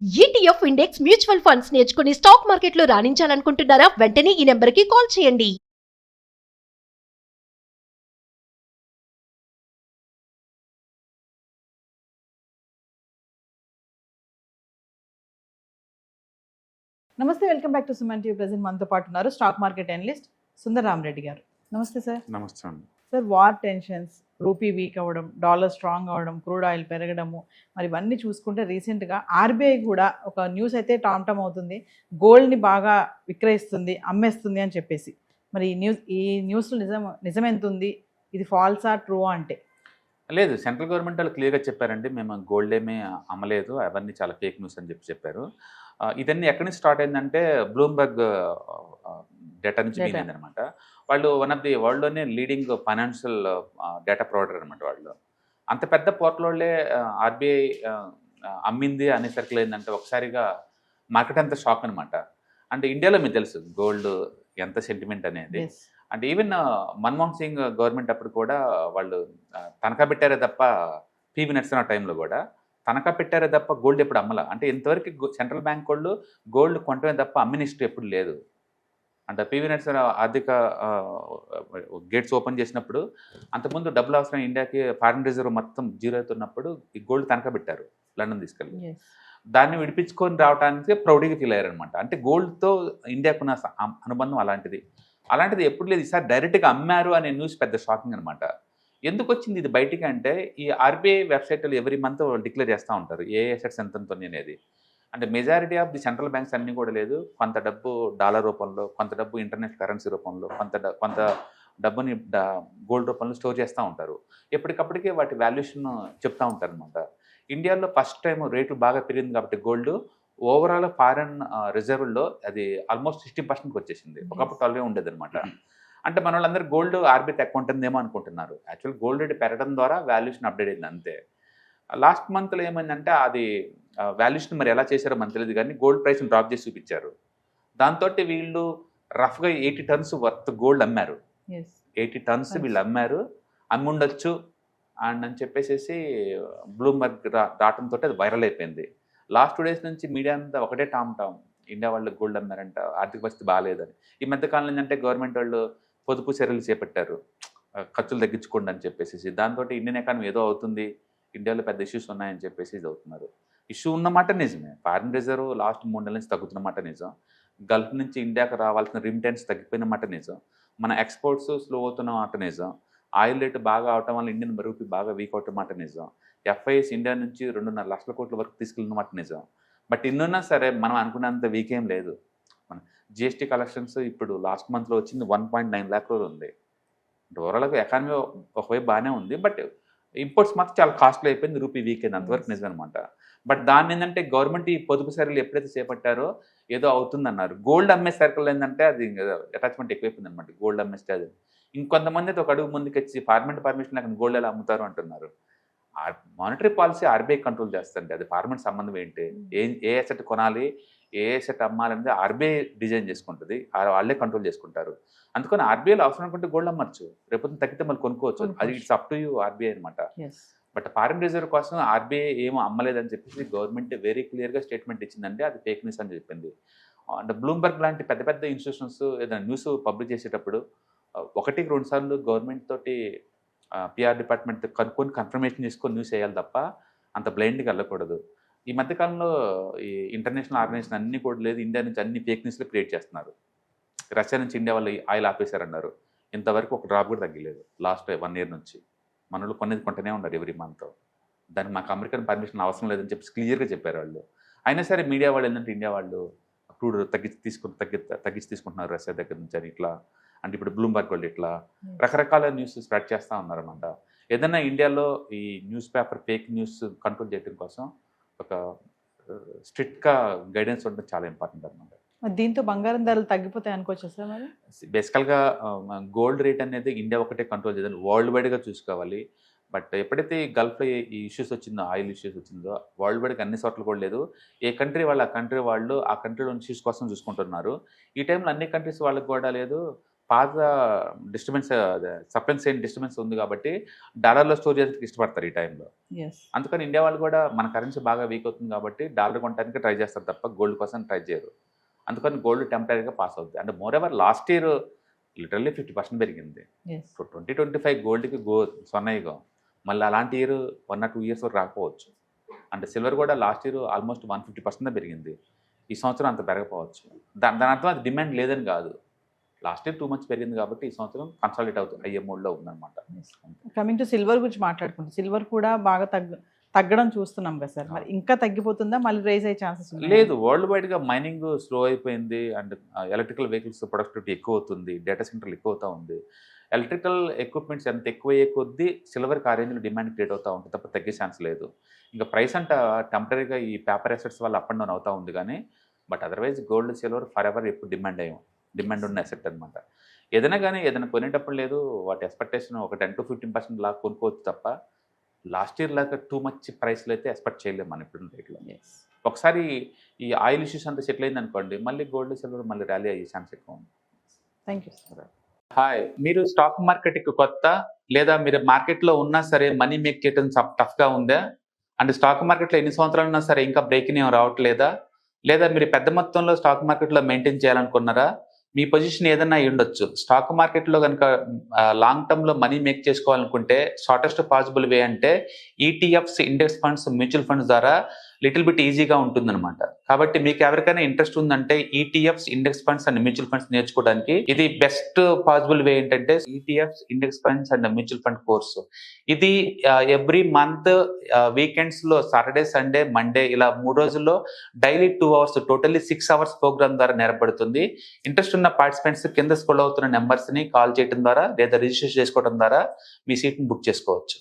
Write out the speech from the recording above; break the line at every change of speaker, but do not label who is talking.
ETF index mutual funds నేర్చుకుని stock మార్కెట్లో రాణించాలనుకుంటున్నారా? వెంటనే ఈ నెంబర్కి కాల్ చేయండి.
నమస్తే, welcome back to Suman TV. Present మనతో పాటు ఉన్నారు stock market analyst Sundar Rama Reddy గారు. నమస్తే సార్.
నమస్తే అండి.
Sir, war tensions, rupee week అవ్వడం, డాలర్ స్ట్రాంగ్ అవ్వడం, క్రూడ్ ఆయిల్ పెరగడము, మరి ఇవన్నీ చూసుకుంటే రీసెంట్గా ఆర్బీఐ కూడా ఒక న్యూస్ అయితే టామ్ అవుతుంది. గోల్డ్ని బాగా విక్రయిస్తుంది, అమ్మేస్తుంది అని చెప్పేసి. మరి ఈ న్యూస్లో నిజం ఎంత ఉంది? ఇది ఫాల్సా ట్రూ అంటే?
లేదు, సెంట్రల్ గవర్నమెంట్ వాళ్ళు క్లియర్గా చెప్పారండి, మేము గోల్డ్ ఏమీ అమ్మలేదు, అవన్నీ చాలా ఫేక్ న్యూస్ అని చెప్పారు. ఇదన్నీ ఎక్కడి నుంచి స్టార్ట్ అయిందంటే బ్లూంబర్గ్ డేటా నుంచి మీనైంది అనమాట. వాళ్ళు వన్ ఆఫ్ ది వరల్డ్లోనే లీడింగ్ ఫైనాన్షియల్ డేటా ప్రొవైడర్ అనమాట. వాళ్ళు అంత పెద్ద పోర్టల్ వాళ్ళే ఆర్బీఐ అమ్మింది అనేసరికి ఏంటంటే ఒకసారిగా మార్కెట్ అంతా షాక్ అనమాట. అంటే ఇండియాలో మీకు తెలుసు గోల్డ్ ఎంత సెంటిమెంట్ అనేది. అంటే ఈవెన్ మన్మోహన్ సింగ్ గవర్నమెంట్ అప్పుడు కూడా వాళ్ళు తనఖా పెట్టారే తప్ప, పివి నరసింహ టైంలో కూడా తనఖా పెట్టారే తప్ప గోల్డ్ ఎప్పుడు అమ్మల. అంటే ఇంతవరకు సెంట్రల్ బ్యాంక్ వాళ్ళు గోల్డ్ కొనటమే తప్ప అమ్మిన హిస్టరీ ఎప్పుడు లేదు. అంటే పివి నరసింహ ఆర్థిక గేట్స్ ఓపెన్ చేసినప్పుడు అంతకుముందు డబ్బులు అవసరం ఇండియాకి, ఫారిన్ రిజర్వ్ మొత్తం జీరో అవుతున్నప్పుడు ఈ గోల్డ్ తనఖా పెట్టారు లండన్ తీసుకెళ్ళి. దాన్ని విడిపించుకొని రావడానికి ప్రౌడ్గా ఫీల్ అయ్యారనమాట. అంటే గోల్డ్తో ఇండియాకున్న అనుబంధం అలాంటిది ఎప్పుడు లేదు. ఈసారి డైరెక్ట్గా అమ్మారు అనే న్యూస్ పెద్ద షాకింగ్ అనమాట. ఎందుకు వచ్చింది ఇది బయటికి అంటే, ఈ ఆర్బీఐ వెబ్సైట్లో ఎవ్రీ మంత్ డిక్లేర్ చేస్తూ ఉంటారు ఏ అసెట్స్ ఎంత ఉంటుంది అనేది. అంటే majority of the central banks అన్నీ కూడా లేదు, కొంత డబ్బు డాలర్ రూపంలో, కొంత డబ్బు ఇంటర్నేషనల్ కరెన్సీ రూపంలో, కొంత డబ్బుని గోల్డ్ రూపంలో స్టోర్ చేస్తూ ఉంటారు. ఎప్పటికప్పటికే వాటి వాల్యుయేషన్ చెప్తూ ఉంటారు అనమాట. ఇండియాలో ఫస్ట్ టైం రేటు బాగా పెరిగింది కాబట్టి గోల్డ్ ఓవరాల్ ఫారెన్ రిజర్వ్లో అది ఆల్మోస్ట్ 60% వచ్చేసింది. ఒకప్పుడు 12 ఉండేది అనమాట. అంటే మన వాళ్ళందరూ గోల్డ్ ఆర్బీఐ తక్కువ ఉంటుందేమో అనుకుంటున్నారు. యాక్చువల్ గోల్డ్ రేట్ పెరగడం ద్వారా వాల్యుయేషన్ అప్డేట్ అయింది అంతే. లాస్ట్ మంత్లో ఏమైందంటే అది వాల్యుయేషన్ మరి ఎలా చేశారో మనకు తెలియదు, కానీ గోల్డ్ ప్రైస్ని డ్రాప్ చేసి చూపించారు. దాంతో వీళ్ళు రఫ్గా 80 టన్స్ వర్త్ గోల్డ్ అమ్మారు. 80 టన్స్ వీళ్ళు అమ్మారు, అమ్మి ఉండొచ్చు అని చెప్పేసి బ్లూంబర్గ్ రావడంతో అది వైరల్ అయిపోయింది. లాస్ట్ 2 డేస్ నుంచి మీడియా అంతా ఒకటే టామ్ ఇండియా వాళ్ళు గోల్డ్ అమ్మారంట, ఆర్థిక పరిస్థితి బాగాలేదని. ఈ మధ్యకాలం ఏంటంటే గవర్నమెంట్ వాళ్ళు పొదుపు చర్యలు చేపట్టారు, ఖర్చులు తగ్గించుకోండి అని చెప్పేసి. దాంతో ఇండియన్ ఎకానమీ ఏదో అవుతుంది, ఇండియాలో పెద్ద ఇష్యూస్ ఉన్నాయని చెప్పేసి ఇది అవుతున్నారు. ఇష్యూ ఉన్నమాట నిజమే, ఫారిన్ రిజర్వ్ లాస్ట్ 3 నెలల నుంచి తగ్గుతున్నమాట నిజం, గల్ఫ్ నుంచి ఇండియాకి రావాల్సిన రిమిటెన్స్ తగ్గిపోయినమాట నిజం, మన ఎక్స్పోర్ట్స్ స్లో అవుతున్నమాట నిజం, ఆయిల్ రేటు బాగా అవటం వల్ల ఇండియన్ రూపీ బాగా వీక్ అవటం మాట నిజం, ఎఫ్ఐఎస్ ఇండియా నుంచి 2.5 లక్షల కోట్ల వరకు తీసుకెళ్ళినమాట నిజం. బట్ ఇన్నున్నా సరే మనం అనుకున్నంత వీక్ ఏం లేదు. మన జిఎస్టీ కలెక్షన్స్ ఇప్పుడు లాస్ట్ మంత్లో వచ్చింది 1.9 lakh crore ఉంది. ఓవరాల్గా ఎకానమీ ఒకవైపు బాగానే ఉంది, బట్ ఇంపోర్ట్స్ మాత్రం చాలా కాస్ట్లీ అయిపోయింది, రూపీ వీక్ అయింది, అంతవరకు నిజం అనమాట. బట్ దాన్ని ఏంటంటే గవర్నమెంట్ ఈ పొదుపు సర్కిల్ ఎప్పుడైతే చేపట్టారో ఏదో అవుతుందన్నారు. గోల్డ్ అమ్మే సర్కిల్ ఏంటంటే అది అటాచ్మెంట్ ఎక్కువైపోయింది అనమాట. గోల్డ్ అమ్మేస్తే అది ఇంకొంతమంది అయితే ఒక అడుగు ముందుకు వచ్చి పార్లమెంట్ పర్మిషన్ లేకుండా గోల్డ్ ఎలా అమ్ముతారు అంటున్నారు. మానిటరీ పాలసీ ఆర్బీఐ కంట్రోల్ చేస్తుంది, అది పార్లమెంట్ సంబంధం ఏంటి? ఏ అసెట్ కొనాలి, ఏ అసెట్ అమ్మాలనేది ఆర్బీఐ డిజైన్ చేసుకుంటుంది, వాళ్ళే కంట్రోల్ చేసుకుంటారు. అందుకని ఆర్బీఐలో అవసరం అనుకుంటే గోల్డ్ అమ్మచ్చు, రేపు తగ్గితే మళ్ళీ కొనుక్కోవచ్చు, అది it's up to you RBI అనమాట. బట్ ఫారిన్ రిజర్వ్ కోసం ఆర్బీఐ ఏమో అమ్మలేదని చెప్పేసి గవర్నమెంట్ వెరీ క్లియర్గా స్టేట్మెంట్ ఇచ్చిందంటే అది ఫేక్ న్యూస్ అని చెప్పింది. అంటే బ్లూంబర్గ్ లాంటి పెద్ద పెద్ద ఇన్స్టిట్యూషన్స్ ఏదైనా న్యూస్ పబ్లిష్ చేసేటప్పుడు 1-2 సార్లు గవర్నమెంట్ తోటి పిఆర్ డిపార్ట్మెంట్ కనుక్కొని కన్ఫర్మేషన్ చేసుకొని న్యూస్ వేయాలి తప్ప అంత బ్లైండ్గా వెళ్ళకూడదు. ఈ మధ్యకాలంలో ఈ ఇంటర్నేషనల్ ఆర్గనైజేషన్ అన్నీ కూడా లేదు, ఇండియా నుంచి అన్ని ఫేక్ న్యూస్లు క్రియేట్ చేస్తున్నారు. రష్యా నుంచి ఇండియా వాళ్ళు ఆయిల్ ఆపేశారన్నారు, ఇంతవరకు ఒక డ్రాప్ కూడా తగ్గలేదు లాస్ట్ 1 year నుంచి. మనలో కొంటూనే ఉన్నారు ఎవ్రీ మంత్. దానికి మాకు అమెరికన్ పర్మిషన్ అవసరం లేదని చెప్పి క్లియర్గా చెప్పారు వాళ్ళు. అయినా సరే మీడియా వాళ్ళు ఏంటంటే ఇండియా వాళ్ళు క్రూడ్ తగ్గించి తీసుకుంటున్నారు రష్యా దగ్గర నుంచి అని ఇట్లా, అంటే ఇప్పుడు బ్లూంబర్గ్ వాళ్ళు ఇట్లా రకరకాల న్యూస్ స్ప్రెడ్ చేస్తూ ఉన్నారన్నమాట. ఏదైనా ఇండియాలో ఈ news paper fake news control చేయడం కోసం ఒక స్ట్రిక్ట్గా గైడెన్స్ ఉండడం చాలా ఇంపార్టెంట్ అనమాట.
దీంతో బంగారం ధరలు తగ్గిపోతాయి అనుకోవచ్చు సార్? మరి
బేసికల్గా గోల్డ్ రేట్ అనేది ఇండియా ఒకటే కంట్రోల్ చేయాలి, వరల్డ్ వైడ్గా చూసుకోవాలి. బట్ ఎప్పుడైతే గల్ఫ్లో ఈ ఇష్యూస్ వచ్చిందో, ఆయిల్ ఇష్యూస్ వచ్చిందో, వరల్డ్ వైడ్గా అన్ని చోట్ల కూడా లేదు. ఏ కంట్రీ వాళ్ళు ఆ కంట్రీలో ఇష్యూస్ కోసం చూసుకుంటున్నారు. ఈ టైంలో అన్ని కంట్రీస్ వాళ్ళకి కూడా లేదు, పాత డిస్టర్బెన్స్ సప్లై చైన్ డిస్టర్బెన్స్ ఉంది కాబట్టి డాలర్లో స్టోర్ చేయడానికి ఇష్టపడతారు ఈ టైంలో.
ఎస్.
అందుకని ఇండియా వాళ్ళు కూడా మన కరెన్సీ బాగా వీక్ అవుతుంది కాబట్టి డాలర్ కొనడానికి ట్రై చేస్తారు తప్ప గోల్డ్ కోసం ట్రై చేయరు. అందుకని గోల్డ్ టెంపరీగా పాస్ అవుతుంది. And more ever last year literally 50% పెరిగింది.
ఎస్.
సో 2025 గోల్డ్కి సొన్నయిగా మళ్ళీ అలాంటి ఇయర్ 1 or 2 years వరకు రాకపోవచ్చు. అంటే సిల్వర్ కూడా లాస్ట్ ఇయర్ ఆల్మోస్ట్ 150% పెరిగింది. ఈ సంవత్సరం అంత పెరగకపోవచ్చు. దాని అర్థం అది డిమాండ్ లేదని కాదు. లాస్ట్ ఇయర్ 2 months పెరిగింది కాబట్టి ఈ సంవత్సరం కన్సాలిడేట్ అవుతుంది అయ్యే మోడ్లో ఉందన్నమాట.
కమింగ్ టు సిల్వర్ గురించి మాట్లాడుకుంటే సిల్వర్ కూడా బాగా తగ్గడం చూస్తున్నాం కదా సార్. మరి ఇంకా తగ్గిపోతుందా, మళ్ళీ రైజ్ అయ్యే ఛాన్సెస్
లేదు. వరల్డ్ వైడ్గా మైనింగ్ స్లో అయిపోయింది అండ్ ఎలక్ట్రికల్ వెహికల్స్ ప్రొడక్టివిటీ ఎక్కువ అవుతుంది, డేటా సెంటర్లు ఎక్కువ అవుతూ ఉంది. ఎలక్ట్రికల్ ఎక్విప్మెంట్స్ ఎంత ఎక్కువ అయ్యే కొద్దీ సిల్వర్కి ఆ రేంజ్లో డిమాండ్ క్రియేట్ అవుతూ ఉంటుంది తప్ప తగ్గే ఛాన్స్ లేదు. ఇంకా ప్రైస్ అంట టెంపరీగా ఈ పేపర్ అసెట్స్ వల్ల అప్ అండ్ డౌన్ అవుతూ ఉంది కానీ but otherwise gold silver for ever ఎప్పుడు డిమాండ్ ఉన్న అసెట్ అనమాట. ఏదైనా కానీ ఏదైనా కొనేటప్పుడు లేదు వాటి ఎక్స్పెక్టేషన్ ఒక 10 to 15% లాగా కొనుక్కోవచ్చు తప్ప లాస్ట్ ఇయర్ లాగా టూ మచ్ ప్రైస్లో అయితే ఎక్స్పెక్ట్ చేయలేము మనం ఇప్పుడు రేట్లో. ఒకసారి ఈ ఆయిల్ ఇష్యూస్ అంతా సెటిల్ అయింది అనుకోండి మళ్ళీ గోల్డ్ సిల్వర్ మళ్ళీ ర్యాలీ అయ్యే ఛాన్స్ ఎక్కువ ఉంది.
Thank you sir.
హాయ్, మీరు స్టాక్ మార్కెట్కి కొత్త లేదా మీరు మార్కెట్లో ఉన్నా సరే మనీ మేక్ చేయడం టఫ్గా ఉందా? అంటే స్టాక్ మార్కెట్లో ఎన్ని సంవత్సరాలు ఉన్నా సరే ఇంకా బ్రేకింగ్ ఏం రావట్లేదా? లేదా మీరు పెద్ద మొత్తంలో స్టాక్ మార్కెట్లో మెయింటైన్ చేయాలనుకున్నారా? మీ పొజిషన్ ఏదైనా అయి ఉండొచ్చు. స్టాక్ మార్కెట్లో కనుక లాంగ్ టర్మ్లో మనీ మేక్ చేసుకోవాలనుకుంటే షార్టెస్ట్ పాసిబుల్ వే అంటే ETFs, index funds, mutual funds ద్వారా లిటిల్ బిట్ ఈజీగా ఉంటుందన్నమాట. కాబట్టి మీకు ఎవరికైనా ఇంట్రెస్ట్ ఉందంటే ETFs, index funds and mutual funds నేర్చుకోవడానికి ఇది బెస్ట్ పాసిబుల్ వే ఏంటంటే ETFs, index funds and mutual fund course. ఇది ఎవ్రీ మంత్ వీకెండ్స్లో సాటర్డే, సండే, మండే ఇలా 3 రోజుల్లో daily 2 hours totally 6 hours program ద్వారా నేర్పడుతుంది. ఇంట్రెస్ట్ ఉన్న పార్టిసిపెంట్స్ కింద స్క్రోల్ అవుతున్న నెంబర్స్ని కాల్ చేయడం ద్వారా లేదా రిజిస్ట్రేషన్ చేసుకోవడం ద్వారా మీ సీట్ని బుక్ చేసుకోవచ్చు.